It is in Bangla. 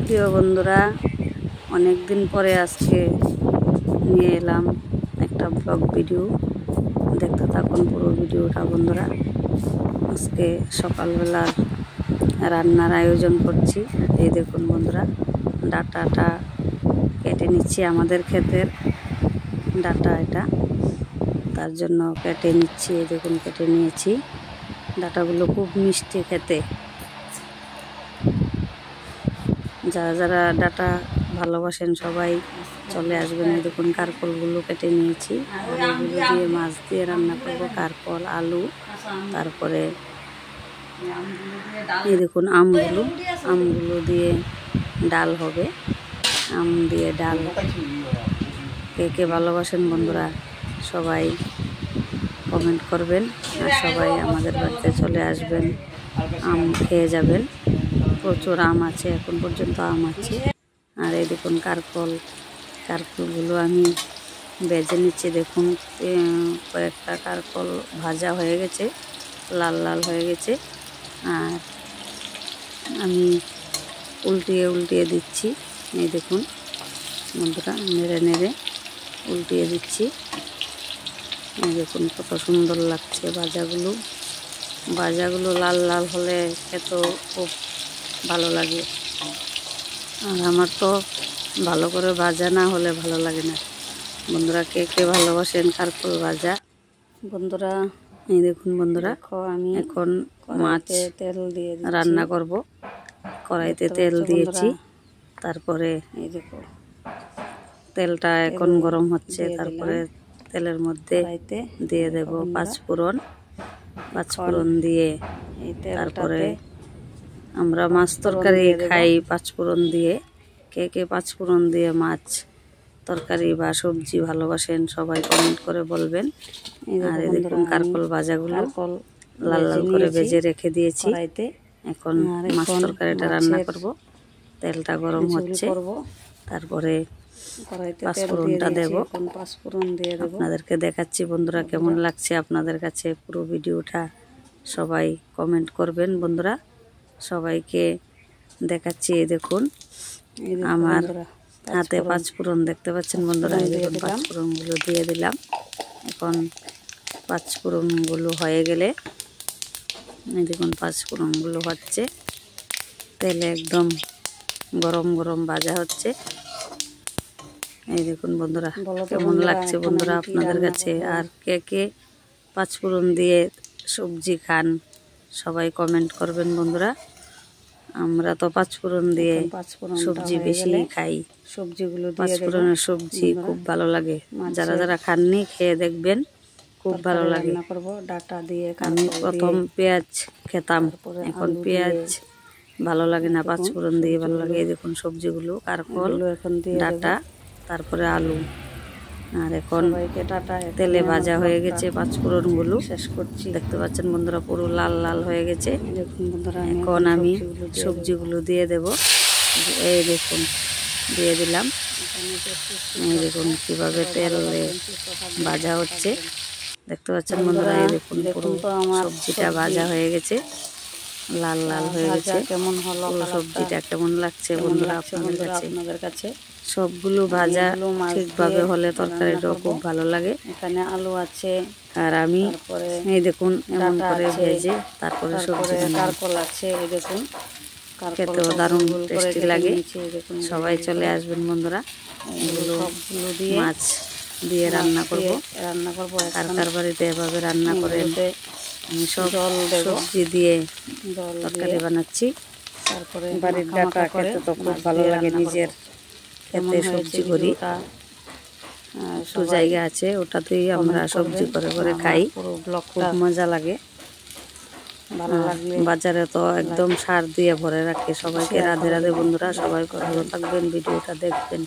প্রিয় বন্ধুরা, অনেক দিন পরে আজকে নিয়ে এলাম একটা ব্লগ ভিডিও। দেখতে থাকুন পুরো ভিডিওটা বন্ধুরা। আজকে সকালবেলার রান্নার আয়োজন করছি। এই দেখুন বন্ধুরা, ডাঁটাটা কেটে নিচ্ছি। আমাদের ক্ষেতের ডাঁটা এটা, তার জন্য কেটে নিচ্ছি। এই দেখুন কেটে নিয়েছি। ডাঁটাগুলো খুব মিষ্টি খেতে। যারা যারা ডাঁটা ভালোবাসেন সবাই চলে আসবেন। এই দেখুন কারকলগুলো কেটে নিয়েছি। আর এগুলো দিয়ে মাছ দিয়ে রান্না করব। কারকল, আলু, তারপরে এই দেখুন আমগুলো দিয়ে ডাল হবে। আম দিয়ে ডাল। কে কে ভালোবাসেন বন্ধুরা সবাই কমেন্ট করবেন, আর সবাই আমাদের বাড়িতে চলে আসবেন, আম খেয়ে যাবেন। প্রচুর আম আছে, এখন পর্যন্ত আম আছে। আর এই দেখুন কারকলগুলো আমি বেজে নিচ্ছি। দেখুন কয়েকটা কারকল ভাজা হয়ে গেছে, লাল লাল হয়ে গেছে। আর আমি উল্টিয়ে দিচ্ছি। এই দেখুন বন্ধুরা, নেড়ে নেড়ে উল্টিয়ে দিচ্ছি। এই দেখুন কত সুন্দর লাগছে ভাজাগুলো লাল লাল হলে খেতেও খুব ভালো লাগে। আর আমার তো ভালো করে ভাজা না হলে ভালো লাগে না। বন্ধুরা কে কে ভালোবাসেন কারকল ভাজা? বন্ধুরা এই দেখুন বন্ধুরা, আমি এখন মাছ তেল দিয়ে রান্না করব। কড়াইতে তেল দিয়েছি। তারপরে এই দেখো তেলটা এখন গরম হচ্ছে। তারপরে তেলের মধ্যে দিয়ে দেব পাঁচফোড়ন দিয়ে। তারপরে আমরা মাছ তরকারি খাই পাঁচফোড়ন দিয়ে। কে কে পাঁচফোড়ন দিয়ে মাছ তরকারি বা সবজি ভালোবাসেন সবাই কমেন্ট করে বলবেন। আর এই দেখুন কারকল ভাজাগুলো লাল লাল করে ভেজে রেখে দিয়েছি। এখন মাছ তরকারিটা রান্না করব। তেলটা গরম হচ্ছে। তারপরে পাঁচফোড়নটা দেব। আপনাদেরকে দেখাচ্ছি বন্ধুরা কেমন লাগছে আপনাদের কাছে পুরো ভিডিওটা। সবাই কমেন্ট করবেন বন্ধুরা, সবাইকে দেখাচ্ছি। এই দেখুন আমার হাতে পাঁচফোড়ন দেখতে পাচ্ছেন বন্ধুরা। এই দেখুন পাঁচফোড়নগুলো দিয়ে দিলাম। এখন পাঁচফোড়নগুলো হয়ে গেলে এই দেখুন পাঁচফোড়নগুলো হচ্ছে, তেলে একদম গরম গরম ভাজা হচ্ছে। এই দেখুন বন্ধুরা কেমন লাগছে বন্ধুরা আপনাদের কাছে। আর কে কে পাঁচফোড়ন দিয়ে সবজি খান সবাই কমেন্ট করবেন বন্ধুরা। আমরা তো পাঁচফোড়ন দিয়ে সবজি বেশি খাই। পাঁচফোড়নের সবজি খুব ভালো লাগে। যারা যারা খাননি খেয়ে দেখবেন, খুব ভালো লাগে। আমি প্রথম পেঁয়াজ খেতাম, এখন পেঁয়াজ ভালো লাগে না, পাঁচফোড়ন দিয়ে ভালো লাগে। এই দেখুন সবজিগুলো কারকল, ডাঁটা, তারপরে আলু। আর এখন তেলে ভাজা হয়ে গেছে পাঁচফোড়নগুলো। শেষ করছি। দেখতে পাচ্ছেন বন্ধুরা পুরো লাল লাল হয়ে গেছে। এখন আমি সবজিগুলো দিয়ে দেব। এই দেখুন দিয়ে দিলাম। এই দেখুন কিভাবে তেলে ভাজা হচ্ছে দেখতে পাচ্ছেন বন্ধুরা। এই দেখুন পুরো সবজিটা ভাজা হয়ে গেছে, লাল লাল হয়ে গেছে। কেমন হলো সবজিটা, কেমন লাগছে বন্ধুরা আপনাদের কাছে? সবগুলো ভাজা ঠিকভাবে হলে তরকারিটাও খুব ভালো লাগে। এখানে আলু আছে, আর আমি এই দেখুন এমন করে ভেজে তারপরে সবজি কারকল আছে। এই দেখুন খেতেও দারুণ টেস্টি লাগে। সবাই চলে আসবেন বন্ধুরা। এগুলো মাছ দিয়ে রান্না করব। কার কার বাড়িতে এভাবে রান্না করে আমি সব সবজি দিয়ে তরকারি বানাচ্ছি। তারপরে বাড়ির ডাঁটা খেতে তো খুব ভালো লাগে। নিজের খেতে সবজি করি, একটু জায়গা আছে ওটাতেই আমরা সবজি করে করে খাই। খুব মজা লাগে। বাজারে তো একদম সার দিয়ে ভরে রাখে। সবাইকে রাধে রাধে বন্ধুরা, সবাই ভালো থাকবেন, ভিডিওটা দেখবেন।